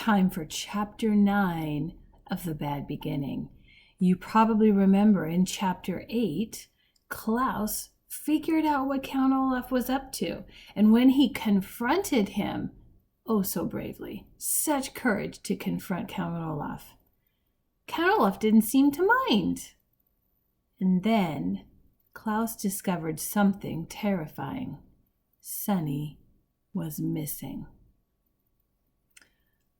time for Chapter 9 of The Bad Beginning. You probably remember in Chapter 8, Klaus figured out what Count Olaf was up to, and when he confronted him, oh so bravely, such courage to confront Count Olaf. Count Olaf didn't seem to mind. And then Klaus discovered something terrifying. Sonny was missing.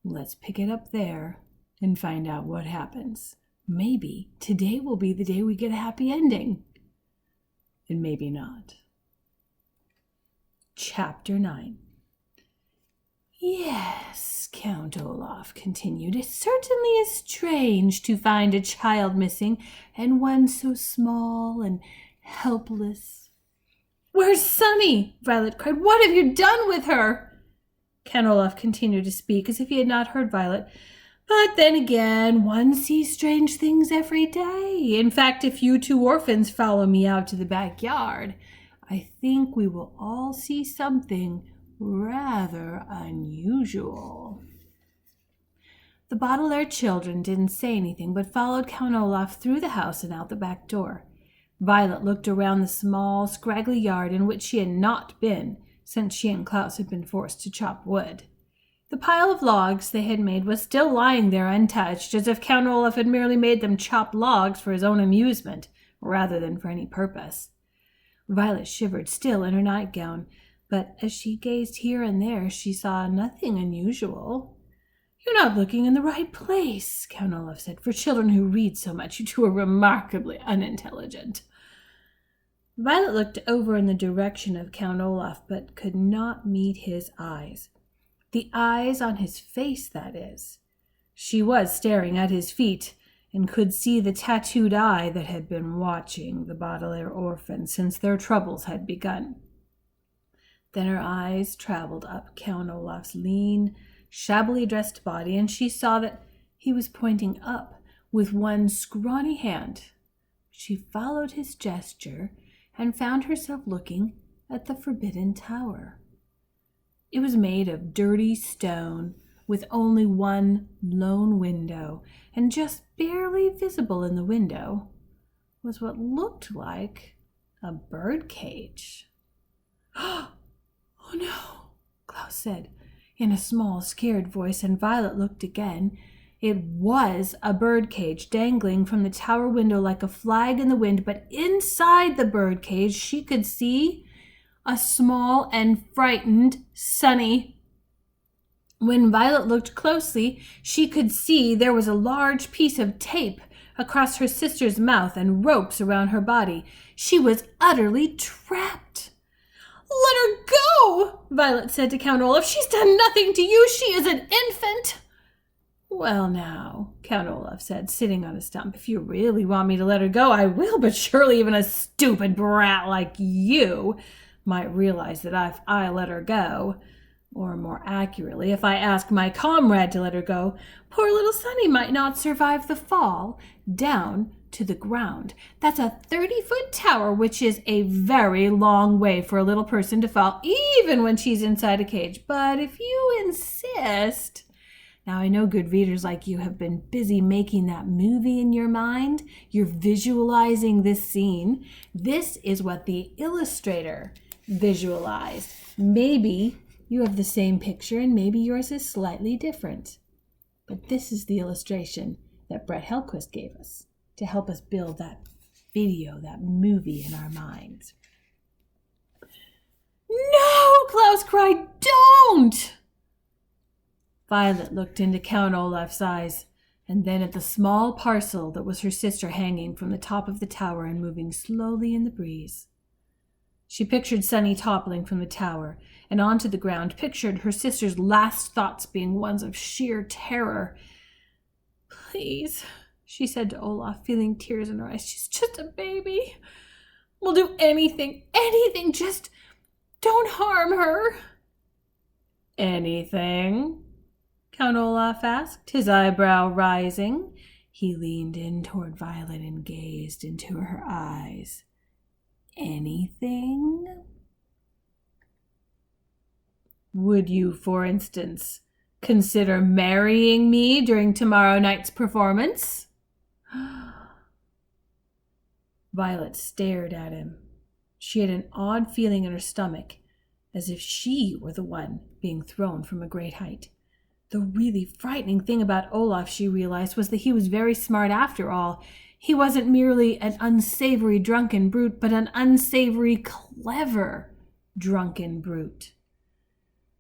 Let's pick it up there and find out what happens. Maybe today will be the day we get a happy ending. And maybe not. Chapter 9. Yes, Count Olaf continued, it certainly is strange to find a child missing, and one so small and helpless. Where's Sonny? Violet cried. What have you done with her? Count Olaf continued to speak as if he had not heard Violet. But then again, one sees strange things every day. In fact, if you two orphans follow me out to the backyard, I think we will all see something rather unusual. The Baudelaire children didn't say anything, but followed Count Olaf through the house and out the back door. Violet looked around the small, scraggly yard in which she had not been since she and Klaus had been forced to chop wood. The pile of logs they had made was still lying there untouched, as if Count Olaf had merely made them chop logs for his own amusement, rather than for any purpose. Violet shivered still in her nightgown, but as she gazed here and there, she saw nothing unusual. You're not looking in the right place, Count Olaf said. For children who read so much, you two are remarkably unintelligent. Violet looked over in the direction of Count Olaf, but could not meet his eyes. The eyes on his face, that is. She was staring at his feet, and could see the tattooed eye that had been watching the Baudelaire orphans since their troubles had begun. Then her eyes traveled up Count Olaf's lean, shabbily dressed body, and she saw that he was pointing up with one scrawny hand. She followed his gesture and found herself looking at the Forbidden Tower. It was made of dirty stone with only one lone window, and just barely visible in the window was what looked like a bird cage. Oh no, Klaus said in a small, scared voice, and Violet looked again. It was a bird cage dangling from the tower window like a flag in the wind, but inside the bird cage she could see a small and frightened Sonny. When Violet looked closely, she could see there was a large piece of tape across her sister's mouth and ropes around her body. She was utterly trapped. Let her go, Violet said to Count Olaf. She's done nothing to you. She is an infant. Well now, Count Olaf said, sitting on a stump, if you really want me to let her go, I will, but surely even a stupid brat like you might realize that if I let her go, or more accurately, if I ask my comrade to let her go, poor little Sonny might not survive the fall down to the ground. That's a 30-foot tower, which is a very long way for a little person to fall, even when she's inside a cage. But if you insist... Now, I know good readers like you have been busy making that movie in your mind. You're visualizing this scene. This is what the illustrator visualized. Maybe you have the same picture and maybe yours is slightly different. But this is the illustration that Brett Hellquist gave us to help us build that video, that movie in our minds. No, Klaus cried, don't! Violet looked into Count Olaf's eyes, and then at the small parcel that was her sister hanging from the top of the tower and moving slowly in the breeze. She pictured Sonny toppling from the tower and onto the ground, pictured her sister's last thoughts being ones of sheer terror. Please, she said to Olaf, feeling tears in her eyes, she's just a baby. We'll do anything, just don't harm her. Anything? Count Olaf asked, his eyebrow rising. He leaned in toward Violet and gazed into her eyes. Anything? Would you, for instance, consider marrying me during tomorrow night's performance? Violet stared at him. She had an odd feeling in her stomach, as if she were the one being thrown from a great height. The really frightening thing about Olaf, she realized, was that he was very smart after all. He wasn't merely an unsavory drunken brute, but an unsavory, clever drunken brute.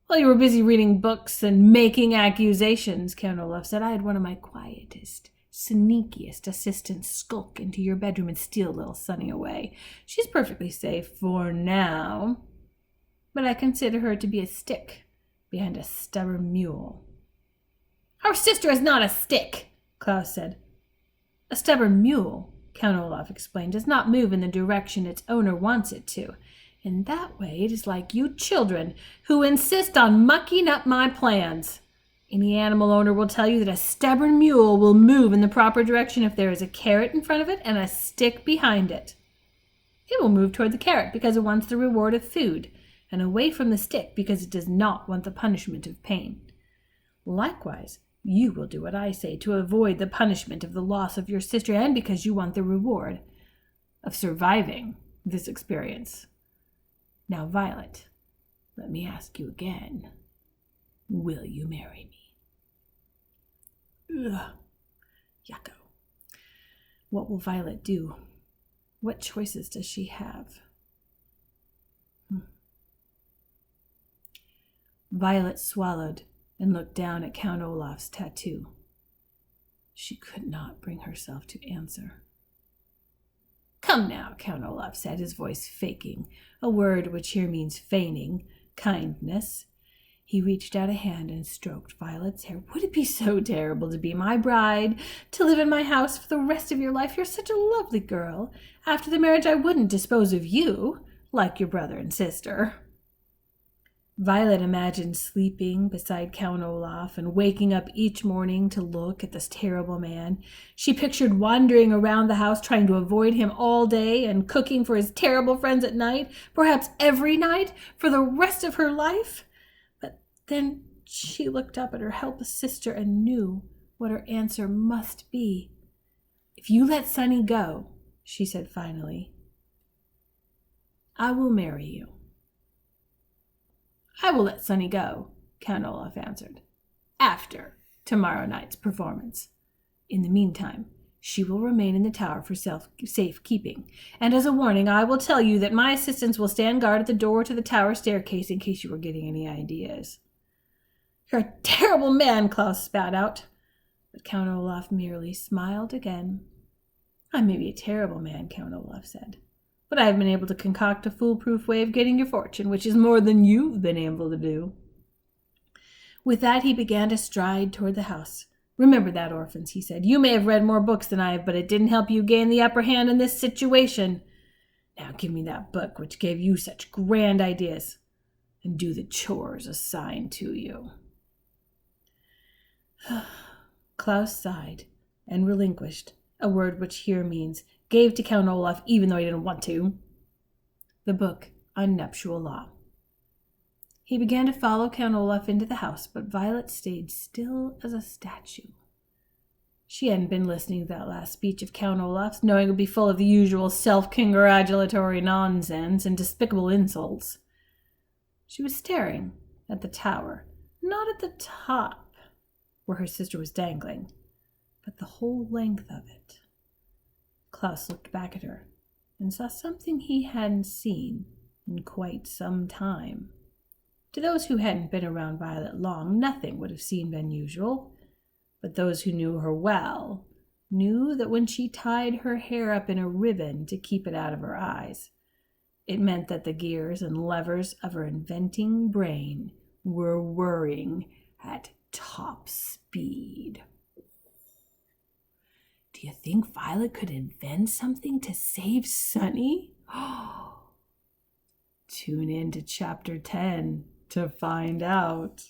While you were busy reading books and making accusations, Count Olaf said, I had one of my quietest, sneakiest assistants skulk into your bedroom and steal little Sunny away. She's perfectly safe for now, but I consider her to be a stick behind a stubborn mule. Our sister is not a stick, Klaus said. A stubborn mule, Count Olaf explained, does not move in the direction its owner wants it to. In that way, it is like you children who insist on mucking up my plans. Any animal owner will tell you that a stubborn mule will move in the proper direction if there is a carrot in front of it and a stick behind it. It will move toward the carrot because it wants the reward of food, and away from the stick because it does not want the punishment of pain. Likewise, you will do what I say to avoid the punishment of the loss of your sister and because you want the reward of surviving this experience. Now, Violet, let me ask you again. Will you marry me? Ugh. Yucko. What will Violet do? What choices does she have? Violet swallowed and looked down at Count Olaf's tattoo. She could not bring herself to answer. Come now, Count Olaf said, his voice faking, a word which here means feigning, kindness. He reached out a hand and stroked Violet's hair. Would it be so terrible to be my bride, to live in my house for the rest of your life? You're such a lovely girl. After the marriage, I wouldn't dispose of you, like your brother and sister. Violet imagined sleeping beside Count Olaf and waking up each morning to look at this terrible man. She pictured wandering around the house trying to avoid him all day and cooking for his terrible friends at night, perhaps every night, for the rest of her life. But then she looked up at her helpless sister and knew what her answer must be. If you let Sunny go, she said finally, I will marry you. I will let Sunny go, Count Olaf answered, after tomorrow night's performance. In the meantime, she will remain in the tower for safekeeping, and as a warning, I will tell you that my assistants will stand guard at the door to the tower staircase in case you were getting any ideas. You're a terrible man, Klaus spat out, but Count Olaf merely smiled again. I may be a terrible man, Count Olaf said, but I have been able to concoct a foolproof way of getting your fortune, which is more than you've been able to do. With that, he began to stride toward the house. Remember that, orphans, he said. You may have read more books than I have, but it didn't help you gain the upper hand in this situation. Now give me that book which gave you such grand ideas, and do the chores assigned to you. Klaus sighed and relinquished, a word which here means gave to Count Olaf even though he didn't want to, the book on nuptial law. He began to follow Count Olaf into the house, but Violet stayed still as a statue. She hadn't been listening to that last speech of Count Olaf's, knowing it would be full of the usual self-congratulatory nonsense and despicable insults. She was staring at the tower, not at the top, where her sister was dangling, but the whole length of it. Klaus looked back at her and saw something he hadn't seen in quite some time. To those who hadn't been around Violet long, nothing would have seemed unusual, but those who knew her well knew that when she tied her hair up in a ribbon to keep it out of her eyes, it meant that the gears and levers of her inventing brain were whirring at top speed. Do you think Violet could invent something to save Sunny? Tune in to Chapter 10 to find out.